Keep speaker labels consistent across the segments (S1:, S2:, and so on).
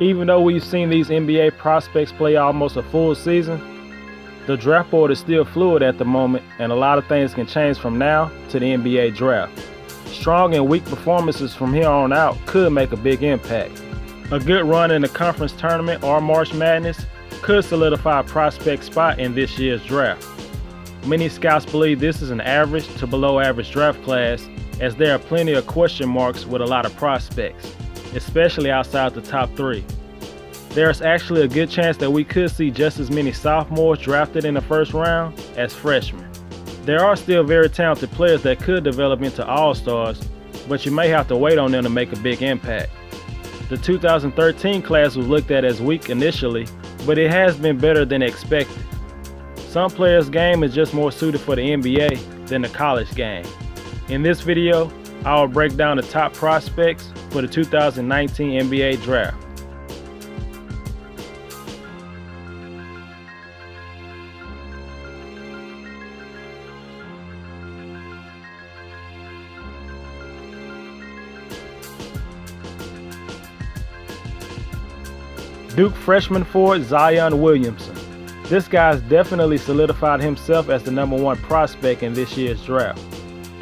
S1: Even though we've seen these NBA prospects play almost a full season, the draft board is still fluid at the moment, and a lot of things can change from now to the NBA draft. Strong and weak performances from here on out could make a big impact. A good run in the conference tournament or March Madness could solidify a prospect spot in this year's draft. Many scouts believe this is an average to below average draft class, as there are plenty of question marks with a lot of prospects, especially outside the top 3. There's actually a good chance that we could see just as many sophomores drafted in the first round as freshmen. There are still very talented players that could develop into all-stars, but you may have to wait on them to make a big impact. The 2013 class was looked at as weak initially, but it has been better than expected. Some players' game is just more suited for the NBA than the college game. In this video, I will break down the top prospects for the 2019 NBA draft. Duke freshman forward Zion Williamson. This guy's definitely solidified himself as the #1 prospect in this year's draft.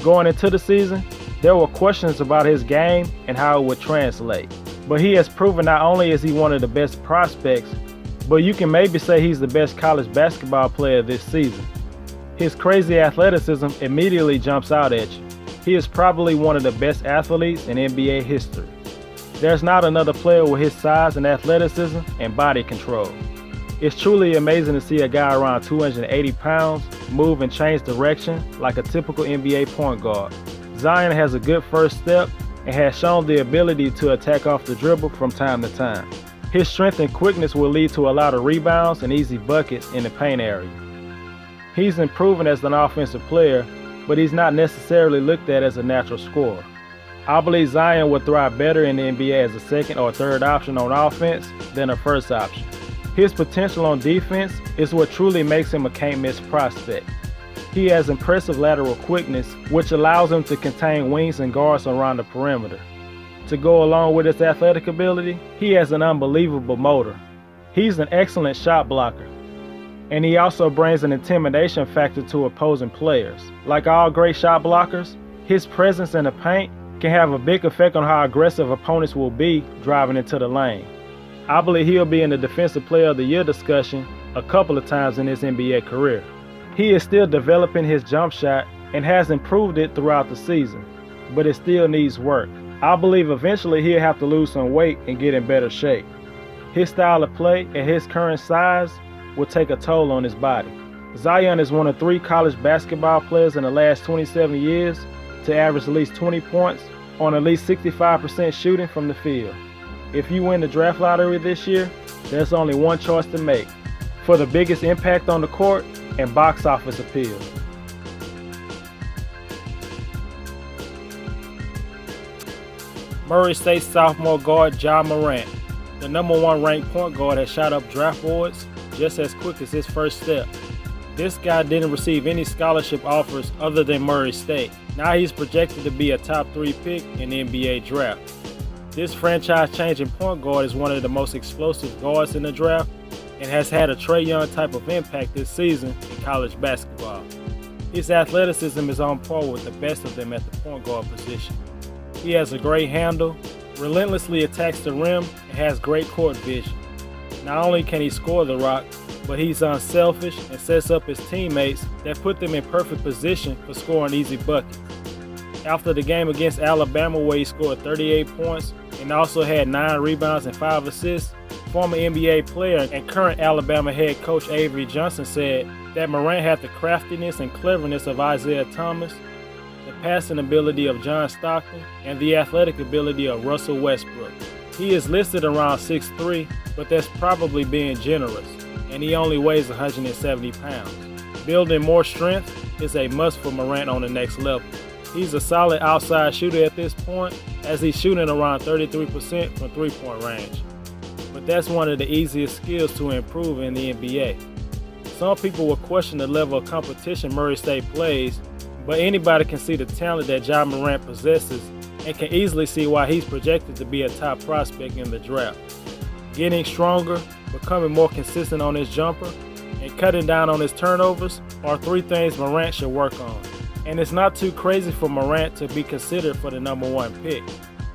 S1: Going into the season, there were questions about his game and how it would translate. But he has proven not only is he one of the best prospects, but you can maybe say he's the best college basketball player this season. His crazy athleticism immediately jumps out at you. He is probably one of the best athletes in NBA history. There's not another player with his size and athleticism and body control. It's truly amazing to see a guy around 280 pounds move and change direction like a typical NBA point guard. Zion has a good first step and has shown the ability to attack off the dribble from time to time. His strength and quickness will lead to a lot of rebounds and easy buckets in the paint area. He's improving as an offensive player, but he's not necessarily looked at as a natural scorer. I believe Zion would thrive better in the NBA as a second or third option on offense than a first option. His potential on defense is what truly makes him a can't-miss prospect. He has impressive lateral quickness, which allows him to contain wings and guards around the perimeter. To go along with his athletic ability, he has an unbelievable motor. He's an excellent shot blocker, and he also brings an intimidation factor to opposing players. Like all great shot blockers, his presence in the paint can have a big effect on how aggressive opponents will be driving into the lane. I believe he'll be in the Defensive Player of the Year discussion a couple of times in his NBA career. He is still developing his jump shot and has improved it throughout the season, but it still needs work. I believe eventually he'll have to lose some weight and get in better shape. His style of play and his current size will take a toll on his body. Zion is one of 3 college basketball players in the last 27 years to average at least 20 points on at least 65% shooting from the field. If you win the draft lottery this year, there's only one choice to make for the biggest impact on the court and box office appeal. Murray State sophomore guard Ja Morant. The #1 ranked point guard has shot up draft boards just as quick as his first step. This guy didn't receive any scholarship offers other than Murray State. Now he's projected to be a top 3 pick in the NBA draft. This franchise-changing point guard is one of the most explosive guards in the draft and has had a Tre Jones type of impact this season in college basketball. His athleticism is on par with the best of them at the point guard position. He has a great handle, relentlessly attacks the rim, and has great court vision. Not only can he score the rock, but he's unselfish and sets up his teammates that put them in perfect position for scoring easy buckets. After the game against Alabama, where he scored 38 points and also had 9 rebounds and 5 assists, former NBA player and current Alabama head coach Avery Johnson said that Morant had the craftiness and cleverness of Isaiah Thomas, the passing ability of John Stockton, and the athletic ability of Russell Westbrook. He is listed around 6'3", but that's probably being generous, and he only weighs 170 pounds. Building more strength is a must for Morant on the next level. He's a solid outside shooter at this point, as he's shooting around 33% from three-point range. But that's one of the easiest skills to improve in the NBA. Some people will question the level of competition Murray State plays, but anybody can see the talent that Ja Morant possesses and can easily see why he's projected to be a top prospect in the draft. getting stronger, becoming more consistent on his jumper, and cutting down on his turnovers are 3 things Morant should work on. And it's not too crazy for Morant to be considered for the #1 pick.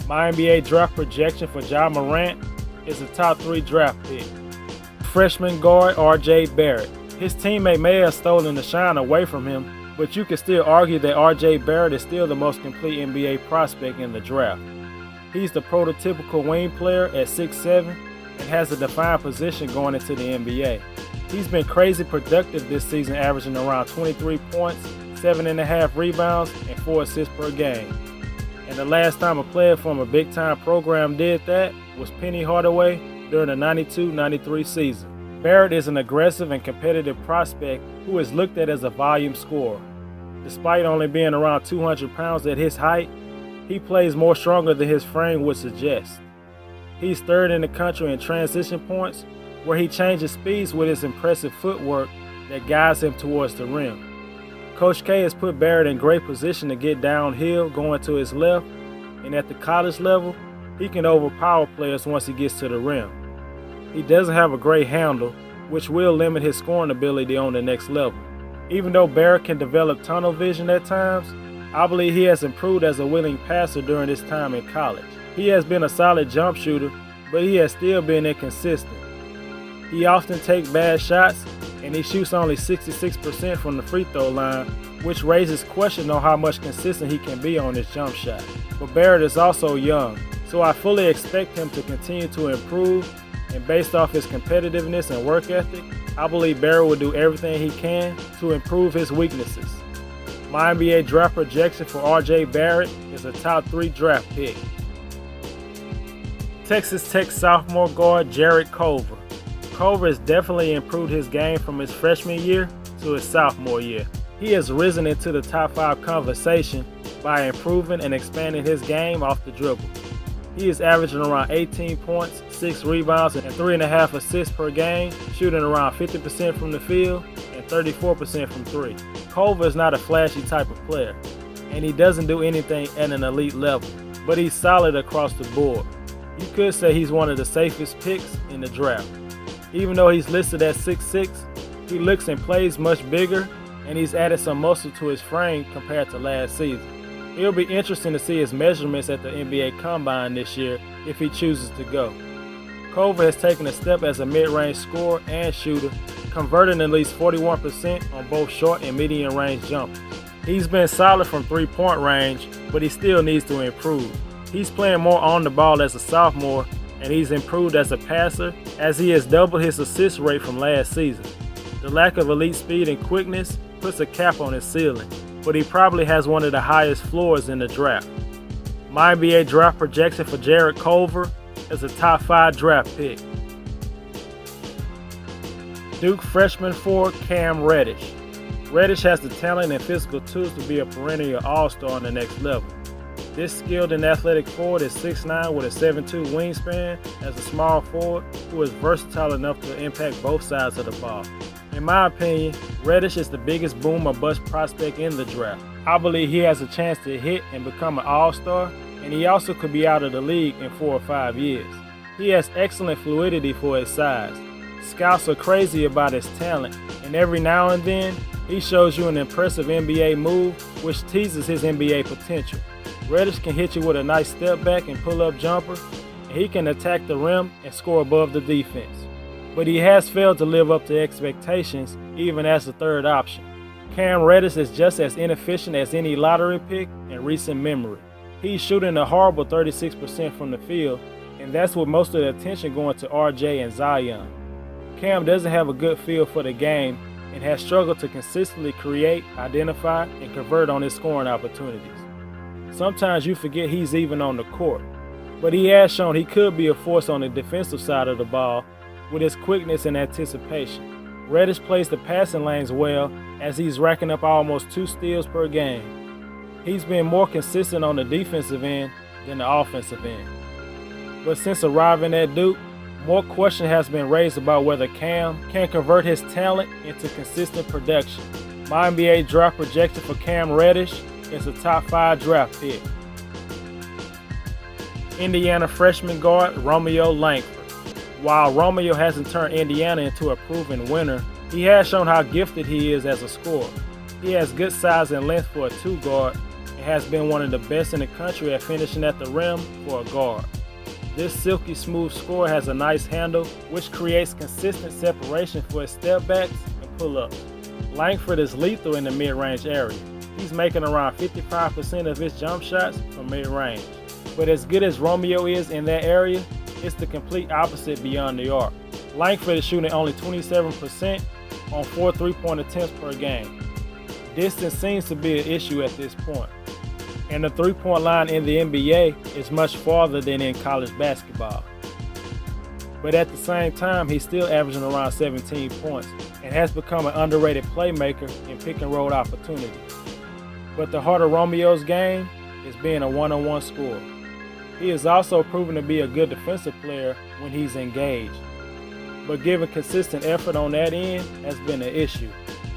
S1: My NBA draft projection for Ja Morant is a top 3 draft pick. Freshman guard RJ Barrett. His teammate may have stolen the shine away from him, but you can still argue that RJ Barrett is still the most complete NBA prospect in the draft. He's the prototypical wing player at 6'7" and has a defined position going into the NBA. He's been crazy productive this season, averaging around 23 points, 7.5 rebounds, and 4 assists per game. And the last time a player from a big-time program did that was Penny Hardaway during the 92-93 season. Barrett is an aggressive and competitive prospect who is looked at as a volume scorer. Despite only being around 200 pounds at his height, he plays more stronger than his frame would suggest. He's 3rd in the country in transition points, where he changes speeds with his impressive footwork that guides him towards the rim. Coach K has put Barrett in great position to get downhill going to his left, and at the college level, he can overpower players once he gets to the rim. He doesn't have a great handle, which will limit his scoring ability on the next level. Even though Barrett can develop tunnel vision at times, I believe he has improved as a willing passer during his time in college. He has been a solid jump shooter, but he has still been inconsistent. He often takes bad shots, and he shoots only 66% from the free throw line, which raises question on how much consistent he can be on his jump shot. But Barrett is also young, so I fully expect him to continue to improve, and based off his competitiveness and work ethic, I believe Barrett will do everything he can to improve his weaknesses. My NBA draft projection for RJ Barrett is a top 3 draft pick. Texas Tech sophomore guard Jarrett Culver. Culver has definitely improved his game from his freshman year to his sophomore year. He has risen into the top 5 conversation by improving and expanding his game off the dribble. He is averaging around 18 points, 6 rebounds, and 3.5 assists per game, shooting around 50% from the field and 34% from 3. Culver is not a flashy type of player, and he doesn't do anything at an elite level, but he's solid across the board. You could say he's one of the safest picks in the draft. Even though he's listed at 6'6", he looks and plays much bigger, and he's added some muscle to his frame compared to last season. It'll be interesting to see his measurements at the NBA Combine this year if he chooses to go. Culver has taken a step as a mid-range scorer and shooter, converting at least 41% on both short and medium range jumpers. He's been solid from 3-point range, but he still needs to improve. He's playing more on the ball as a sophomore, and he's improved as a passer as he has doubled his assist rate from last season. The lack of elite speed and quickness puts a cap on his ceiling, but he probably has one of the highest floors in the draft. My NBA draft projection for Jarrett Culver is a top 5 draft pick. Duke freshman forward Cam Reddish. Reddish has the talent and physical tools to be a perennial all-star on the next level. This skilled and athletic forward is 6'9" with a 7'2" wingspan as a small forward who is versatile enough to impact both sides of the ball. In my opinion, Reddish is the biggest boom or bust prospect in the draft. I believe he has a chance to hit and become an all-star, and he also could be out of the league in 4 or 5 years. He has excellent fluidity for his size. Scouts are crazy about his talent, and every now and then, he shows you an impressive NBA move which teases his NBA potential. Reddish can hit you with a nice step back and pull-up jumper, and he can attack the rim and score above the defense. But he has failed to live up to expectations even as the third option. Cam Reddish is just as inefficient as any lottery pick in recent memory. He's shooting a horrible 36% from the field, and that's with most of the attention going to RJ and Zion. Cam doesn't have a good feel for the game and has struggled to consistently create, identify, and convert on his scoring opportunities. Sometimes you forget he's even on the court, but he has shown he could be a force on the defensive side of the ball with his quickness and anticipation. Reddish plays the passing lanes well as he's racking up almost 2 steals per game. He's been more consistent on the defensive end than the offensive end. But since arriving at Duke, more question has been raised about whether Cam can convert his talent into consistent production. My NBA draft projection for Cam Reddish is a top 5 draft pick. Indiana freshman guard Romeo Langford. While Romeo hasn't turned Indiana into a proven winner, he has shown how gifted he is as a scorer. He has good size and length for a 2 guard and has been one of the best in the country at finishing at the rim for a guard. This silky smooth scorer has a nice handle, which creates consistent separation for his step backs and pull-ups. Langford is lethal in the mid-range area. He's making around 55% of his jump shots from mid-range. But as good as Romeo is in that area, it's the complete opposite beyond the arc. Langford is shooting only 27% on 4 3-point attempts per game. Distance seems to be an issue at this point, and the 3-point line in the NBA is much farther than in college basketball. But at the same time, he's still averaging around 17 points and has become an underrated playmaker in pick-and-roll opportunities. But the heart of Romeo's game is being a one-on-one scorer. He is also proven to be a good defensive player when he's engaged, but giving consistent effort on that end has been an issue.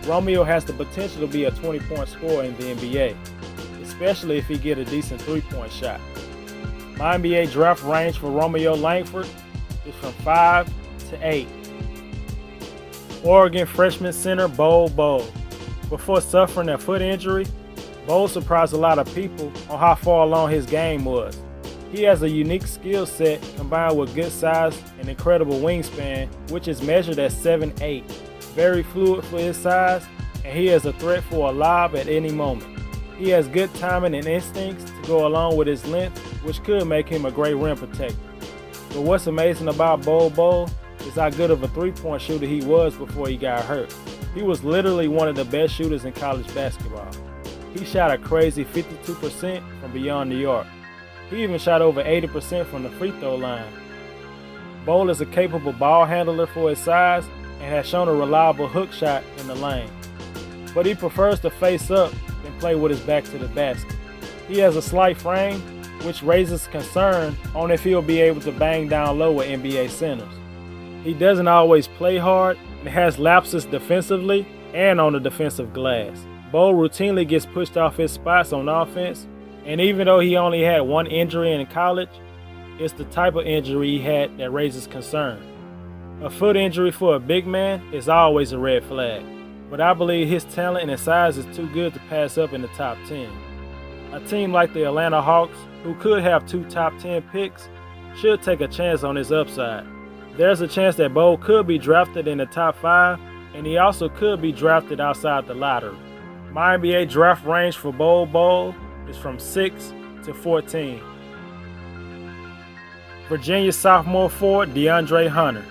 S1: Romeo has the potential to be a 20-point scorer in the NBA, especially if he gets a decent 3-point shot. My NBA draft range for Romeo Langford is from 5 to 8. Oregon freshman center Bol Bol. Before suffering a foot injury, Bol surprised a lot of people on how far along his game was. He has a unique skill set combined with good size and incredible wingspan, which is measured at 7'8". Very fluid for his size, and he is a threat for a lob at any moment. He has good timing and instincts to go along with his length, which could make him a great rim protector. But what's amazing about Bol Bol is how good of a 3-point shooter he was before he got hurt. He was literally one of the best shooters in college basketball. He shot a crazy 52% from beyond the arc. He even shot over 80% from the free throw line. Bol is a capable ball handler for his size and has shown a reliable hook shot in the lane. But he prefers to face up than play with his back to the basket. He has a slight frame, which raises concern on if he'll be able to bang down low with NBA centers. He doesn't always play hard and has lapses defensively and on the defensive glass. Bol routinely gets pushed off his spots on offense, and even though he only had 1 injury in college, it's the type of injury he had that raises concern. A foot injury for a big man is always a red flag, but I believe his talent and size is too good to pass up in the top 10. A team like the Atlanta Hawks, who could have 2 top 10 picks, should take a chance on his upside. There's a chance that Bol could be drafted in the top 5, and he also could be drafted outside the lottery. My NBA draft range for Bol Bol is from 6 to 14. Virginia sophomore forward DeAndre Hunter.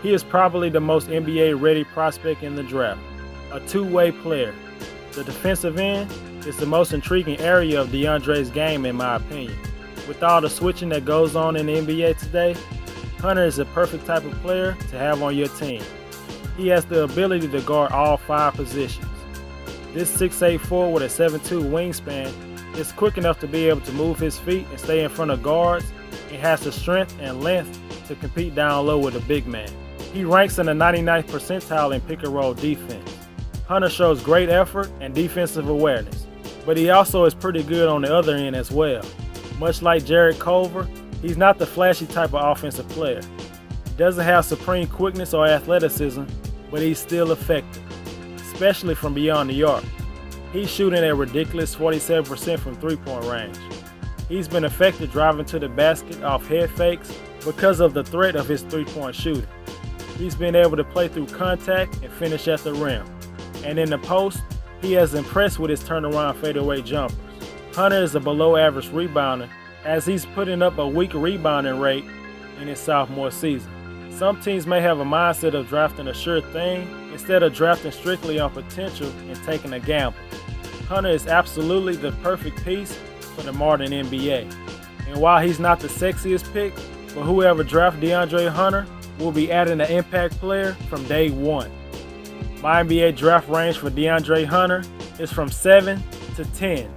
S1: He is probably the most NBA-ready prospect in the draft, a two-way player. The defensive end is the most intriguing area of DeAndre's game in my opinion. With all the switching that goes on in the NBA today, Hunter is the perfect type of player to have on your team. He has the ability to guard all 5 positions. This 6'8" forward with a 7'2" wingspan is quick enough to be able to move his feet and stay in front of guards, and has the strength and length to compete down low with a big man. He ranks in the 99th percentile in pick-and-roll defense. Hunter shows great effort and defensive awareness, but he also is pretty good on the other end as well. Much like Jarrett Culver, he's not the flashy type of offensive player. He doesn't have supreme quickness or athleticism, but he's still effective, especially from beyond the arc. He's shooting a ridiculous 47% from 3-point range. He's been effective driving to the basket off head fakes because of the threat of his 3-point shooting. He's been able to play through contact and finish at the rim. And in the post, he has impressed with his turnaround fadeaway jumpers. Hunter is a below-average rebounder, as he's putting up a weak rebounding rate in his sophomore season. Some teams may have a mindset of drafting a sure thing instead of drafting strictly on potential and taking a gamble. Hunter is absolutely the perfect piece for the modern NBA. And while he's not the sexiest pick, but whoever drafts DeAndre Hunter will be adding an impact player from day one. My NBA draft range for DeAndre Hunter is from 7 to 10.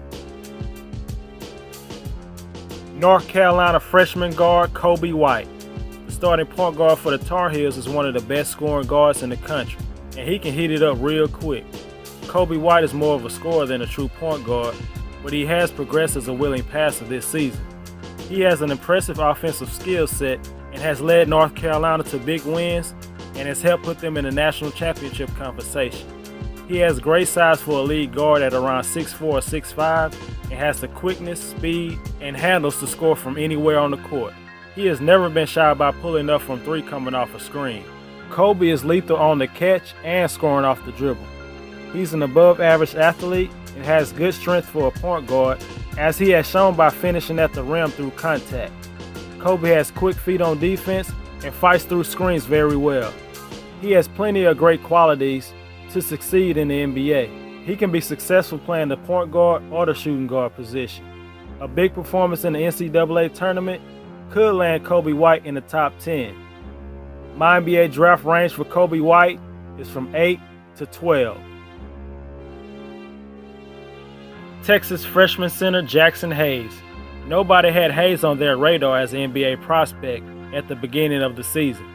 S1: North Carolina freshman guard Coby White. The starting point guard for the Tar Heels is one of the best scoring guards in the country, and he can heat it up real quick. Coby White is more of a scorer than a true point guard, but he has progressed as a willing passer this season. He has an impressive offensive skill set and has led North Carolina to big wins and has helped put them in the national championship conversation. He has great size for a lead guard at around 6'4" or 6'5", and has the quickness, speed, and handles to score from anywhere on the court. He has never been shy about pulling up from three coming off a screen. Coby is lethal on the catch and scoring off the dribble. He's an above-average athlete and has good strength for a point guard, as he has shown by finishing at the rim through contact. Coby has quick feet on defense and fights through screens very well. He has plenty of great qualities to succeed in the NBA. He can be successful playing the point guard or the shooting guard position. A big performance in the NCAA tournament could land Coby White in the top 10. My NBA draft range for Coby White is from 8 to 12. Texas freshman center Jaxson Hayes. Nobody had Hayes on their radar as an NBA prospect at the beginning of the season.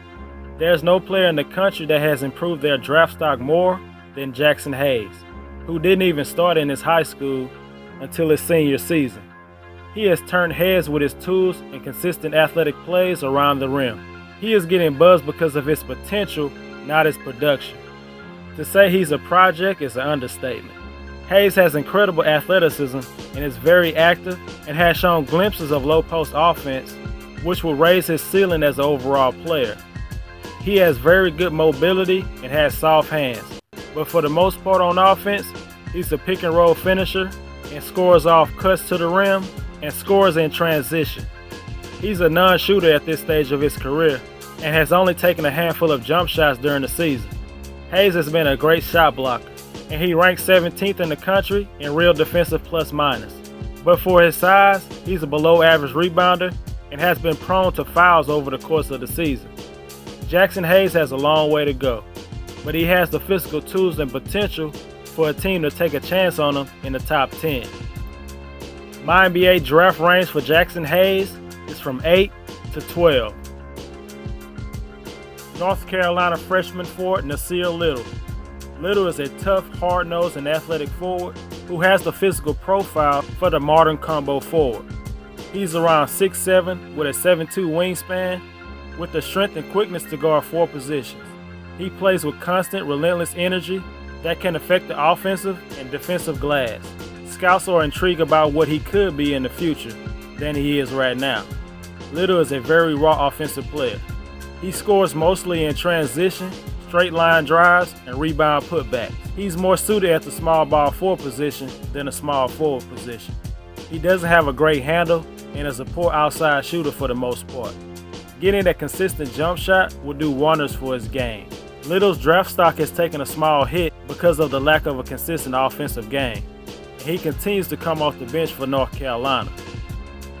S1: There's no player in the country that has improved their draft stock more than Jaxson Hayes, who didn't even start in his high school until his senior season. He has turned heads with his tools and consistent athletic plays around the rim. He is getting buzz because of his potential, not his production. To say he's a project is an understatement. Hayes has incredible athleticism and is very active and has shown glimpses of low-post offense, which will raise his ceiling as an overall player. He has very good mobility and has soft hands, but for the most part on offense, he's a pick-and-roll finisher and scores off cuts to the rim and scores in transition. He's a non-shooter at this stage of his career and has only taken a handful of jump shots during the season. Hayes has been a great shot blocker, and he ranks 17th in the country in real defensive plus-minus. But for his size, he's a below-average rebounder and has been prone to fouls over the course of the season. Jaxson Hayes has a long way to go, but he has the physical tools and potential for a team to take a chance on him in the top 10. My NBA draft range for Jaxson Hayes is from 8 to 12. North Carolina freshman forward Nassir Little. Little is a tough, hard-nosed, and athletic forward who has the physical profile for the modern combo forward. He's around 6'7" with a 7'2" wingspan, with the strength and quickness to guard four positions. He plays with constant, relentless energy that can affect the offensive and defensive glass. Scouts are intrigued about what he could be in the future than he is right now. Little is a very raw offensive player. He scores mostly in transition, straight line drives, and rebound putbacks. He's more suited at the small ball forward position than a small forward position. He doesn't have a great handle and is a poor outside shooter for the most part. Getting that consistent jump shot will do wonders for his game. Little's draft stock has taken a small hit because of the lack of a consistent offensive game, and he continues to come off the bench for North Carolina.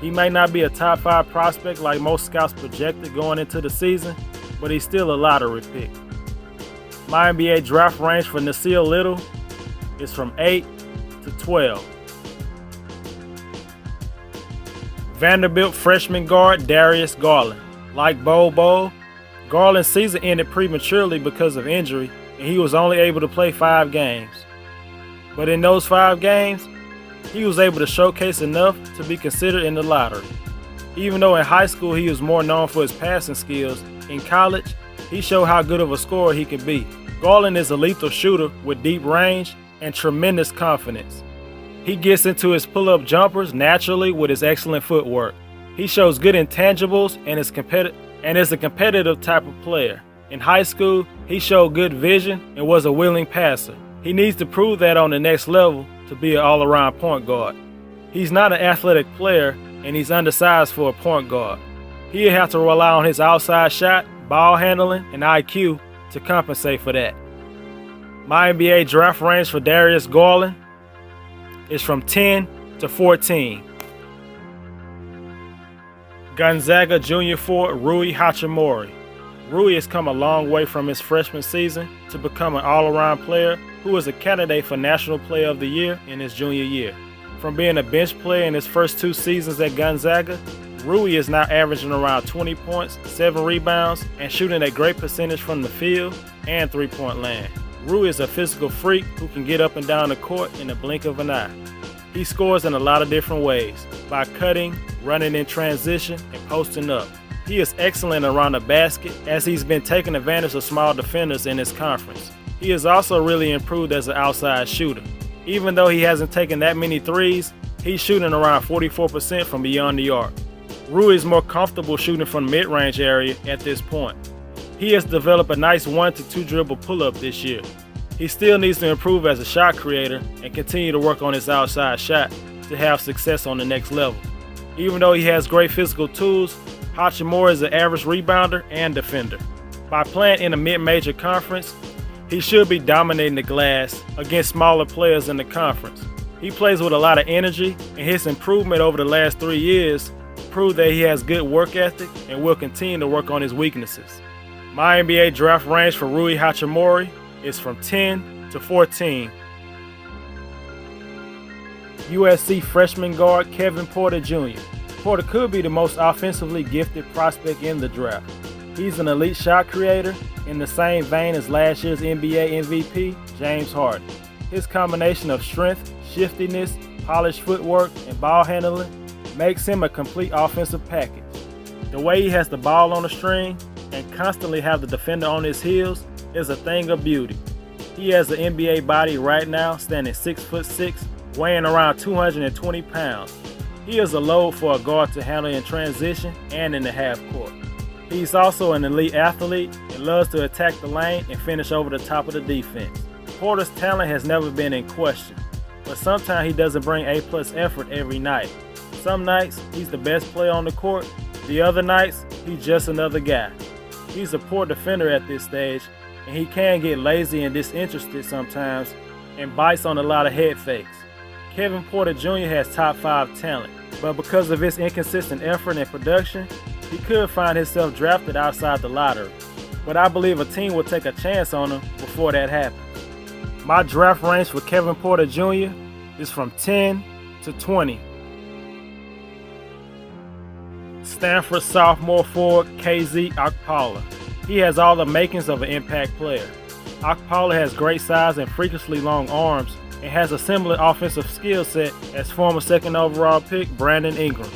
S1: He may not be a top 5 prospect like most scouts projected going into the season, but he's still a lottery pick. My NBA draft range for Nassir Little is from 8 to 12. Vanderbilt freshman guard Darius Garland. Like Bol Bol, Garland's season ended prematurely because of injury, and he was only able to play 5 games. But in those 5 games, he was able to showcase enough to be considered in the lottery. Even though in high school he was more known for his passing skills, in college, he showed how good of a scorer he could be. Garland is a lethal shooter with deep range and tremendous confidence. He gets into his pull-up jumpers naturally with his excellent footwork. He shows good intangibles and is a competitive type of player. In high school, he showed good vision and was a willing passer. He needs to prove that on the next level to be an all-around point guard. He's not an athletic player, and he's undersized for a point guard. He'll have to rely on his outside shot, ball handling, and IQ to compensate for that. My NBA draft range for Darius Garland is from 10 to 14. Gonzaga junior forward Rui Hachimura. Rui has come a long way from his freshman season to become an all-around player who is a candidate for National Player of the Year in his junior year. From being a bench player in his first 2 seasons at Gonzaga, Rui is now averaging around 20 points, 7 rebounds, and shooting a great percentage from the field and three-point land. Rui is a physical freak who can get up and down the court in the blink of an eye. He scores in a lot of different ways, by cutting, running in transition, and posting up. He is excellent around the basket as he's been taking advantage of small defenders in his conference. He has also really improved as an outside shooter. Even though he hasn't taken that many threes, he's shooting around 44% from beyond the arc. Rui is more comfortable shooting from the mid-range area at this point. He has developed a nice 1 to 2 dribble pull-up this year. He still needs to improve as a shot creator and continue to work on his outside shot to have success on the next level. Even though he has great physical tools, Hachimura is an average rebounder and defender. By playing in a mid-major conference, he should be dominating the glass against smaller players in the conference. He plays with a lot of energy, and his improvement over the last 3 years proved that he has good work ethic and will continue to work on his weaknesses. My NBA draft range for Rui Hachimura is from 10 to 14. USC freshman guard Kevin Porter Jr. Porter could be the most offensively gifted prospect in the draft. He's an elite shot creator in the same vein as last year's NBA MVP, James Harden. His combination of strength, shiftiness, polished footwork, and ball handling makes him a complete offensive package. The way he has the ball on the string and constantly have the defender on his heels is a thing of beauty. He has an NBA body right now, standing 6'6", weighing around 220 pounds. He is a load for a guard to handle in transition and in the half court. He's also an elite athlete and loves to attack the lane and finish over the top of the defense. Porter's talent has never been in question, but sometimes he doesn't bring A+ effort every night. Some nights, he's the best player on the court. The other nights, he's just another guy. He's a poor defender at this stage, and he can get lazy and disinterested sometimes and bites on a lot of head fakes. Kevin Porter Jr. has top 5 talent, but because of his inconsistent effort and production, he could find himself drafted outside the lottery. But I believe a team will take a chance on him before that happens. My draft range for Kevin Porter Jr. is from 10 to 20. Stanford sophomore forward KZ Okpala. He has all the makings of an impact player. Okpala has great size and freakishly long arms and has a similar offensive skill set as former 2nd overall pick Brandon Ingram.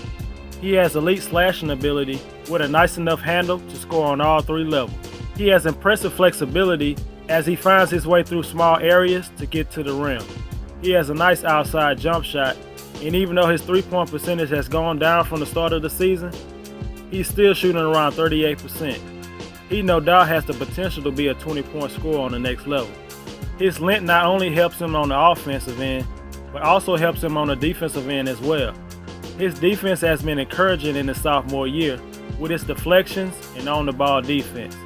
S1: He has elite slashing ability with a nice enough handle to score on all 3 levels. He has impressive flexibility as he finds his way through small areas to get to the rim. He has a nice outside jump shot, and even though his 3-point percentage has gone down from the start of the season, he's still shooting around 38%. He no doubt has the potential to be a 20-point scorer on the next level. His length not only helps him on the offensive end, but also helps him on the defensive end as well. His defense has been encouraging in his sophomore year with his deflections and on-the-ball defense.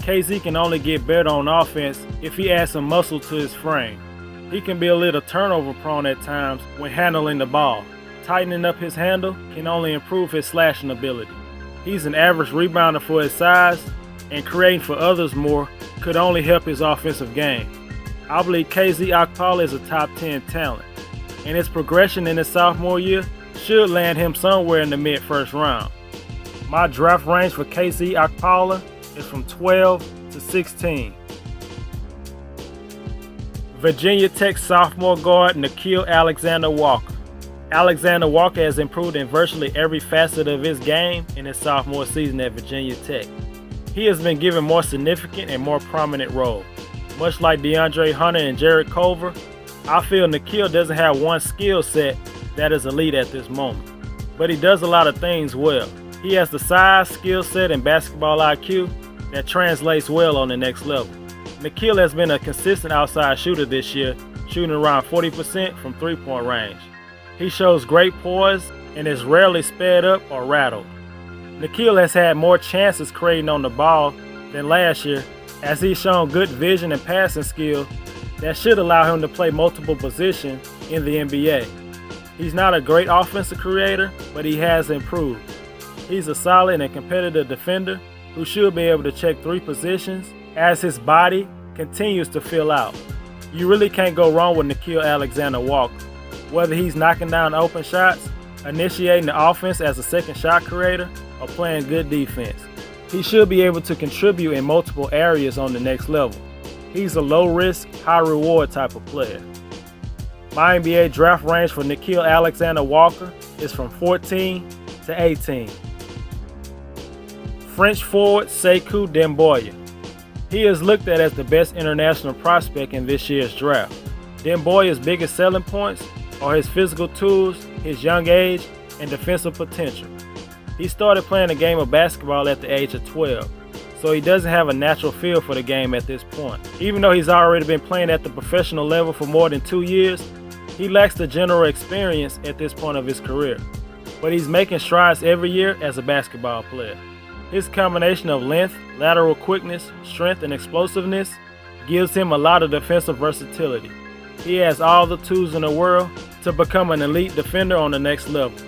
S1: KZ can only get better on offense if he adds some muscle to his frame. He can be a little turnover prone at times when handling the ball. Tightening up his handle can only improve his slashing ability. He's an average rebounder for his size, and creating for others more could only help his offensive game. I believe KZ Okpala is a top 10 talent, and his progression in his sophomore year should land him somewhere in the mid-first round. My draft range for KZ Okpala is from 12 to 16. Virginia Tech sophomore guard Nickeil Alexander-Walker. Alexander-Walker has improved in virtually every facet of his game in his sophomore season at Virginia Tech. He has been given more significant and more prominent roles. Much like DeAndre Hunter and Jarrett Culver, I feel Nickeil doesn't have one skill set that is elite at this moment, but he does a lot of things well. He has the size, skill set, and basketball IQ that translates well on the next level. Nickeil has been a consistent outside shooter this year, shooting around 40% from 3-point range. He shows great poise and is rarely sped up or rattled. Nickeil has had more chances creating on the ball than last year, as he's shown good vision and passing skill that should allow him to play multiple positions in the NBA. He's not a great offensive creator, but he has improved. He's a solid and competitive defender who should be able to check 3 positions as his body continues to fill out. You really can't go wrong with Nickeil Alexander-Walker. Whether he's knocking down open shots, initiating the offense as a second shot creator, or playing good defense, he should be able to contribute in multiple areas on the next level. He's a low-risk, high-reward type of player. My NBA draft range for Nickeil Alexander-Walker is from 14 to 18. French forward Sekou Doumbouya. He is looked at as the best international prospect in this year's draft. Doumbouya's biggest selling points are his physical tools, his young age, and defensive potential. He started playing the game of basketball at the age of 12, so he doesn't have a natural feel for the game at this point. Even though he's already been playing at the professional level for more than 2 years, he lacks the general experience at this point of his career. But he's making strides every year as a basketball player. His combination of length, lateral quickness, strength, and explosiveness gives him a lot of defensive versatility. He has all the tools in the world to become an elite defender on the next level.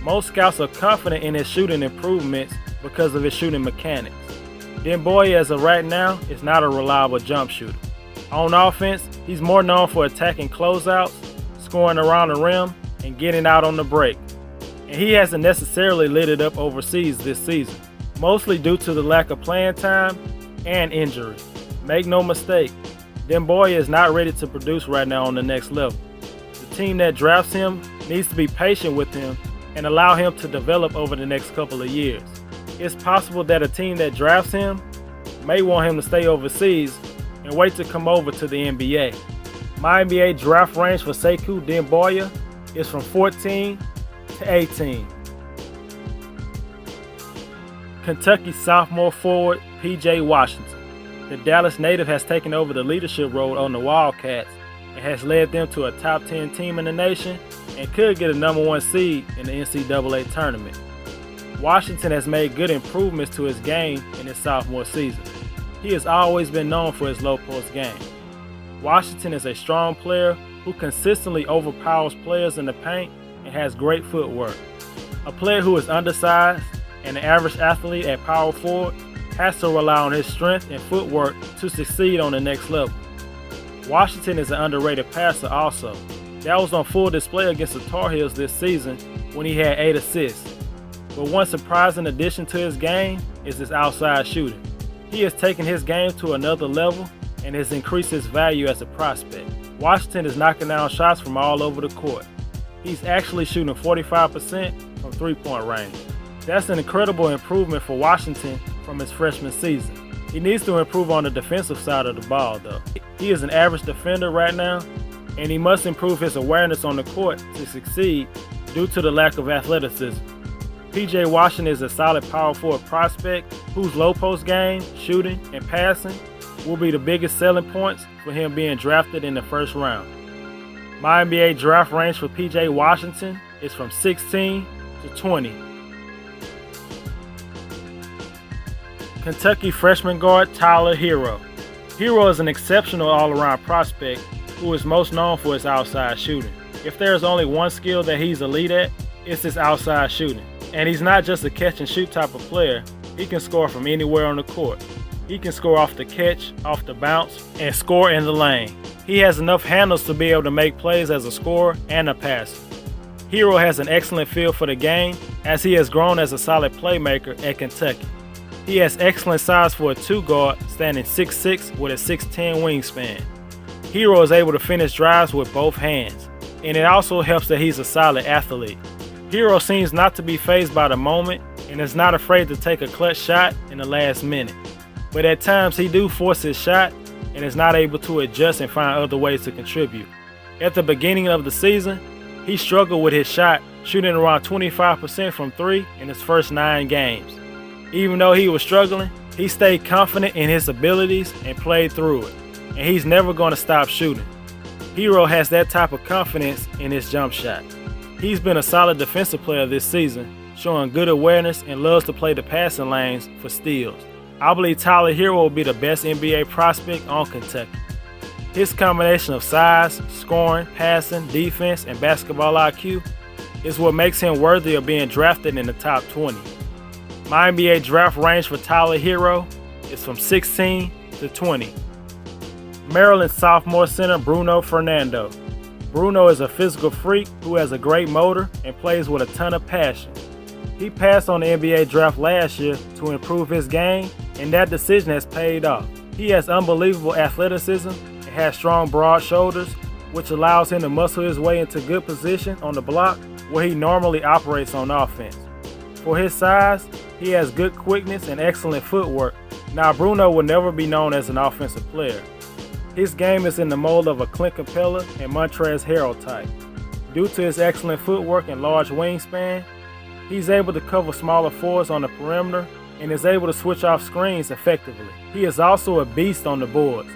S1: Most scouts are confident in his shooting improvements because of his shooting mechanics. Doumbouya, as of right now, is not a reliable jump shooter. On offense, he's more known for attacking closeouts, scoring around the rim, and getting out on the break. And he hasn't necessarily lit it up overseas this season, mostly due to the lack of playing time and injury. Make no mistake, Doumbouya is not ready to produce right now on the next level. The team that drafts him needs to be patient with him and allow him to develop over the next couple of years. It's possible that a team that drafts him may want him to stay overseas and wait to come over to the NBA. My NBA draft range for Sekou Doumbouya is from 14 to 18. Kentucky sophomore forward PJ Washington. The Dallas native has taken over the leadership role on the Wildcats and has led them to a top 10 team in the nation and could get a #1 seed in the NCAA tournament. Washington has made good improvements to his game in his sophomore season. He has always been known for his low post game. Washington is a strong player who consistently overpowers players in the paint and has great footwork. A player who is undersized and an average athlete at power forward has to rely on his strength and footwork to succeed on the next level. Washington is an underrated passer also. That was on full display against the Tar Heels this season when he had 8 assists. But one surprising addition to his game is his outside shooting. He has taken his game to another level and has increased his value as a prospect. Washington is knocking down shots from all over the court. He's actually shooting 45% from three-point range. That's an incredible improvement for Washington from his freshman season. He needs to improve on the defensive side of the ball though. He is an average defender right now, and he must improve his awareness on the court to succeed due to the lack of athleticism. PJ Washington is a solid power forward prospect whose low post game, shooting, and passing will be the biggest selling points for him being drafted in the first round. My NBA draft range for PJ Washington is from 16 to 20. Kentucky freshman guard Tyler Herro. Herro is an exceptional all-around prospect who is most known for his outside shooting. If there is only one skill that he's elite at, it's his outside shooting. And he's not just a catch-and-shoot type of player. He can score from anywhere on the court. He can score off the catch, off the bounce, and score in the lane. He has enough handles to be able to make plays as a scorer and a passer. Herro has an excellent feel for the game as he has grown as a solid playmaker at Kentucky. He has excellent size for a 2 guard, standing 6'6" with a 6'10" wingspan. Herro is able to finish drives with both hands, and it also helps that he's a solid athlete. Herro seems not to be fazed by the moment and is not afraid to take a clutch shot in the last minute. But at times he do force his shot and is not able to adjust and find other ways to contribute. At the beginning of the season, he struggled with his shot, shooting around 25% from 3 in his first 9 games. Even though he was struggling, he stayed confident in his abilities and played through it. And he's never going to stop shooting. Herro has that type of confidence in his jump shot. He's been a solid defensive player this season, showing good awareness and loves to play the passing lanes for steals. I believe Tyler Herro will be the best NBA prospect on Kentucky. His combination of size, scoring, passing, defense, and basketball IQ is what makes him worthy of being drafted in the top 20. My NBA draft range for Tyler Herro is from 16 to 20. Maryland sophomore center Bruno Fernando. Bruno is a physical freak who has a great motor and plays with a ton of passion. He passed on the NBA draft last year to improve his game, and that decision has paid off. He has unbelievable athleticism and has strong broad shoulders, which allows him to muscle his way into good position on the block where he normally operates on offense. For his size, he has good quickness and excellent footwork. Now Bruno will never be known as an offensive player. His game is in the mold of a Clint Capella and Montrezl Herro type. Due to his excellent footwork and large wingspan, he's able to cover smaller forwards on the perimeter and is able to switch off screens effectively. He is also a beast on the boards.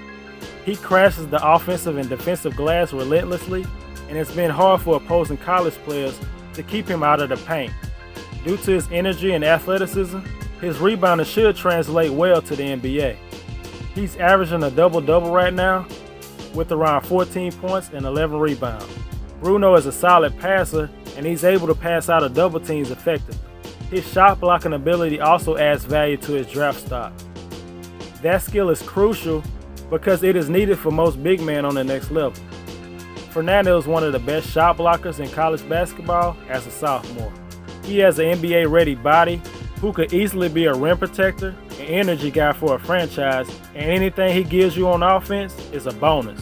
S1: He crashes the offensive and defensive glass relentlessly, and it's been hard for opposing college players to keep him out of the paint. Due to his energy and athleticism, his rebounding should translate well to the NBA. He's averaging a double-double right now with around 14 points and 11 rebounds. Bruno is a solid passer, and he's able to pass out of double teams effectively. His shot blocking ability also adds value to his draft stock. That skill is crucial because it is needed for most big men on the next level. Fernando is one of the best shot blockers in college basketball as a sophomore. He has an NBA-ready body who could easily be a rim protector, an energy guy for a franchise, and anything he gives you on offense is a bonus.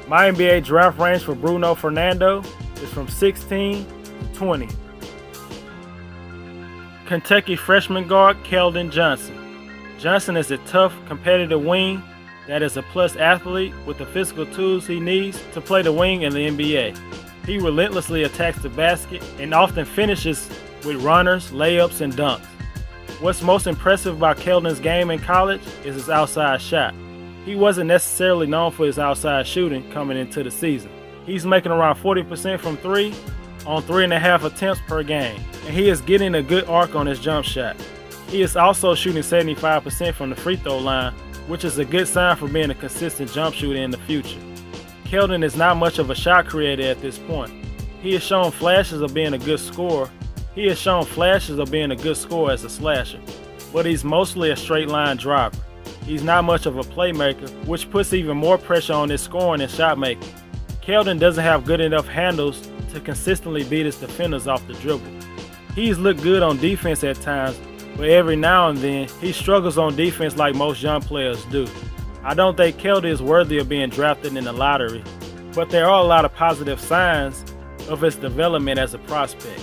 S1: My NBA draft range for Bruno Fernando is from 16 to 20. Kentucky freshman guard Keldon Johnson. Johnson is a tough, competitive wing that is a plus athlete with the physical tools he needs to play the wing in the NBA. He relentlessly attacks the basket and often finishes with runners, layups, and dunks. What's most impressive about Keldon's game in college is his outside shot. He wasn't necessarily known for his outside shooting coming into the season. He's making around 40% from 3 on 3.5 attempts per game, and he is getting a good arc on his jump shot. He is also shooting 75% from the free throw line, which is a good sign for being a consistent jump shooter in the future. Keldon is not much of a shot creator at this point. He has shown flashes of being a good scorer. as a slasher, but he's mostly a straight line driver. He's not much of a playmaker, which puts even more pressure on his scoring and shot making. Keldon doesn't have good enough handles to consistently beat his defenders off the dribble. He's looked good on defense at times, but every now and then he struggles on defense like most young players do. I don't think Keldon is worthy of being drafted in the lottery, but there are a lot of positive signs of his development as a prospect.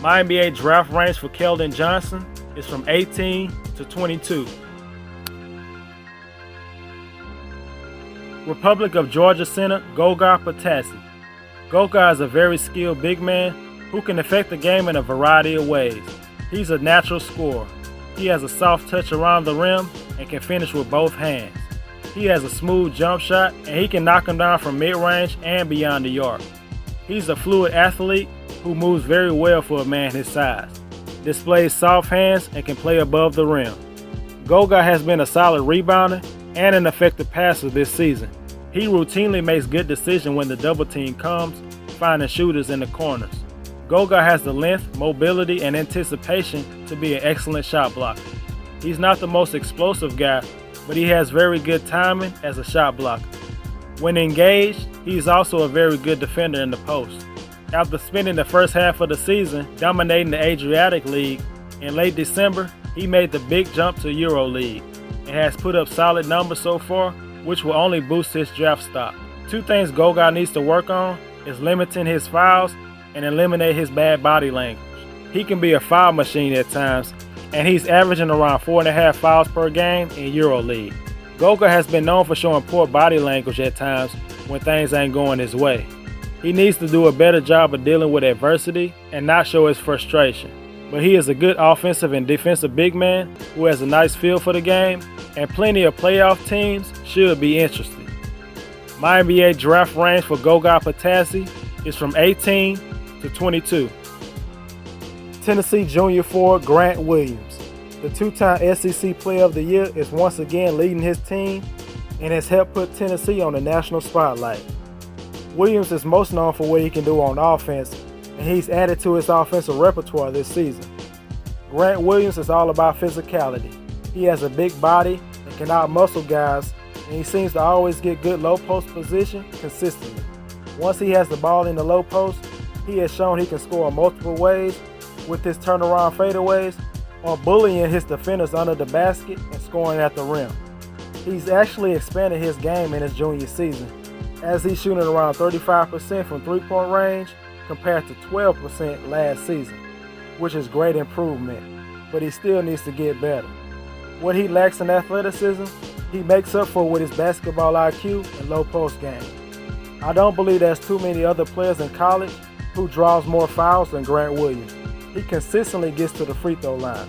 S1: My NBA draft range for Keldon Johnson is from 18 to 22. Republic of Georgia center Goga Bitadze. Goga is a very skilled big man who can affect the game in a variety of ways. He's a natural scorer. He has a soft touch around the rim and can finish with both hands. He has a smooth jump shot and he can knock them down from mid-range and beyond the arc. He's a fluid athlete who moves very well for a man his size, displays soft hands, and can play above the rim. Goga has been a solid rebounder and an effective passer this season. He routinely makes good decisions when the double team comes, finding shooters in the corners. Goga has the length, mobility, and anticipation to be an excellent shot blocker. He's not the most explosive guy, but he has very good timing as a shot blocker. When engaged, he's also a very good defender in the post. After spending the first half of the season dominating the Adriatic League, in late December, he made the big jump to EuroLeague and has put up solid numbers so far, which will only boost his draft stock. Two things Goga needs to work on is limiting his fouls and eliminate his bad body language. He can be a foul machine at times, and he's averaging around 4.5 fouls per game in EuroLeague. Goga has been known for showing poor body language at times when things ain't going his way. He needs to do a better job of dealing with adversity and not show his frustration. But he is a good offensive and defensive big man who has a nice feel for the game, and plenty of playoff teams should be interested. My NBA draft range for Goga Bitadze is from 18 to 22. Tennessee junior forward Grant Williams. The two-time SEC Player of the Year is once again leading his team and has helped put Tennessee on the national spotlight. Williams is most known for what he can do on offense, and he's added to his offensive repertoire this season. Grant Williams is all about physicality. He has a big body and can out-muscle guys, and he seems to always get good low post position consistently. Once he has the ball in the low post, he has shown he can score multiple ways with his turnaround fadeaways or bullying his defenders under the basket and scoring at the rim. He's actually expanded his game in his junior season, as he's shooting around 35% from three-point range compared to 12% last season. which is great improvement, but he still needs to get better. What he lacks in athleticism, he makes up for with his basketball IQ and low post game. I don't believe there's too many other players in college who draws more fouls than Grant Williams. He consistently gets to the free throw line.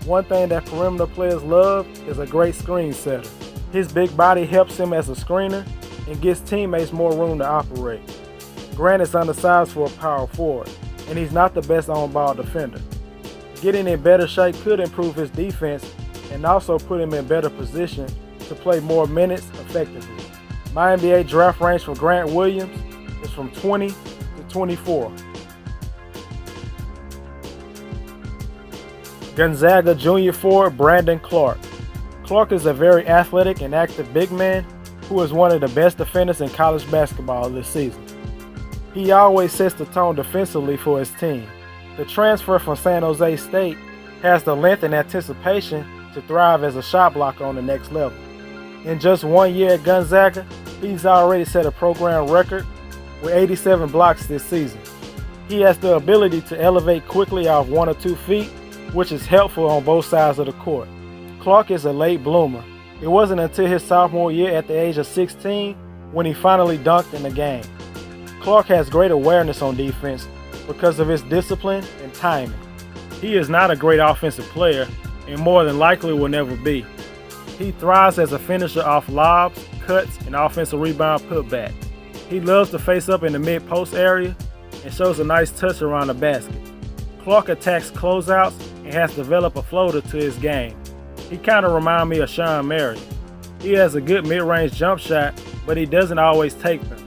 S1: One thing that perimeter players love is a great screen setter. His big body helps him as a screener and gives teammates more room to operate. Grant is undersized for a power forward, and he's not the best on-ball defender. Getting in better shape could improve his defense and also put him in better position to play more minutes effectively. My NBA draft range for Grant Williams is from 20 to 24. Gonzaga junior forward Brandon Clarke. Clarke is a very athletic and active big man who is one of the best defenders in college basketball this season. He always sets the tone defensively for his team. The transfer from San Jose State has the length and anticipation to thrive as a shot blocker on the next level. In just 1 year at Gonzaga, he's already set a program record with 87 blocks this season. He has the ability to elevate quickly off 1 or 2 feet, which is helpful on both sides of the court. Clarke is a late bloomer. It wasn't until his sophomore year at the age of 16 when he finally dunked in the game. Clarke has great awareness on defense because of his discipline and timing. He is not a great offensive player and more than likely will never be. He thrives as a finisher off lobs, cuts, and offensive rebound putback. He loves to face up in the mid-post area and shows a nice touch around the basket. Clarke attacks closeouts and has developed a floater to his game. He kind of reminds me of Sean Marion. He has a good mid-range jump shot, but he doesn't always take them.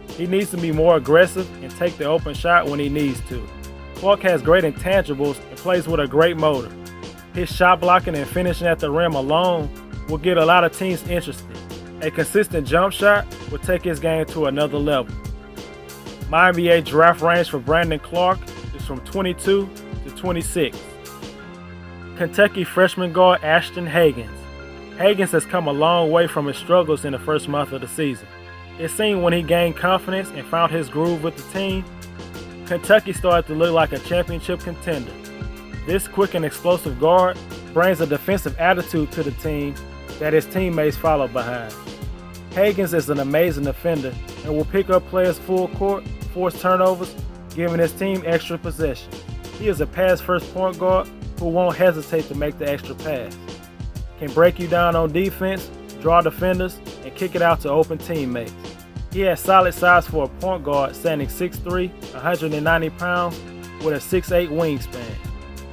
S1: He needs to be more aggressive and take the open shot when he needs to. Clarke has great intangibles and plays with a great motor. His shot blocking and finishing at the rim alone will get a lot of teams interested. A consistent jump shot will take his game to another level. My NBA draft range for Brandon Clarke is from 22 to 26. Kentucky freshman guard Ashton Hagans. Hagans has come a long way from his struggles in the first month of the season. It seemed when he gained confidence and found his groove with the team, Kentucky started to look like a championship contender. This quick and explosive guard brings a defensive attitude to the team that his teammates follow behind. Hagans is an amazing defender and will pick up players full court, force turnovers, giving his team extra possession. He is a pass-first point guard who won't hesitate to make the extra pass. Can break you down on defense, draw defenders, and kick it out to open teammates. He has solid size for a point guard, standing 6'3", 190 pounds, with a 6'8" wingspan.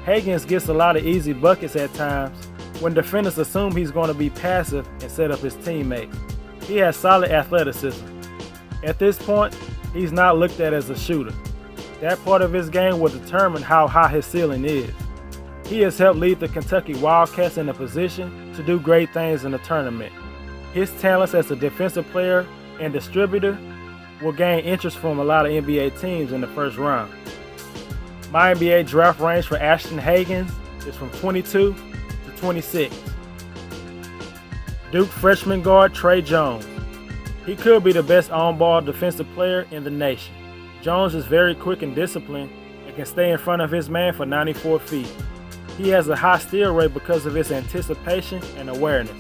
S1: Hagans gets a lot of easy buckets at times when defenders assume he's going to be passive and set up his teammates. He has solid athleticism. At this point, he's not looked at as a shooter. That part of his game will determine how high his ceiling is. He has helped lead the Kentucky Wildcats in a position to do great things in the tournament. His talents as a defensive player and distributor will gain interest from a lot of NBA teams in the first round. My NBA draft range for Ashton Hagans is from 22 to 26. Duke freshman guard Tre Jones. He could be the best on-ball defensive player in the nation. Jones is very quick and disciplined and can stay in front of his man for 94 feet. He has a high steal rate because of his anticipation and awareness.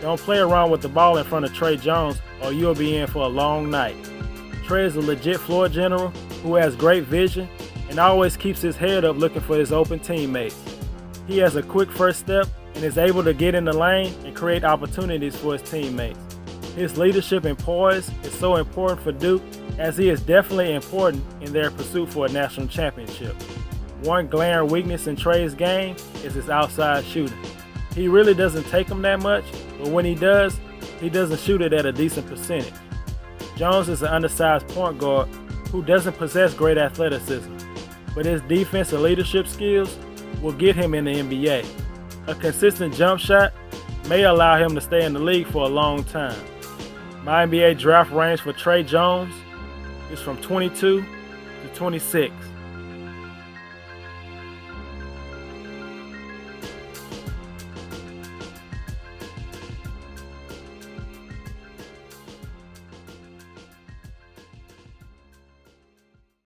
S1: Don't play around with the ball in front of Tre Jones or you'll be in for a long night. Tre is a legit floor general who has great vision and always keeps his head up looking for his open teammates. He has a quick first step and is able to get in the lane and create opportunities for his teammates. His leadership and poise is so important for Duke, as he is definitely important in their pursuit for a national championship. One glaring weakness in Tre's game is his outside shooting. He really doesn't take them that much, but when he does, he doesn't shoot it at a decent percentage. Jones is an undersized point guard who doesn't possess great athleticism, but his defense and leadership skills will get him in the NBA. A consistent jump shot may allow him to stay in the league for a long time. My NBA draft range for Tre Jones is from 22 to 26.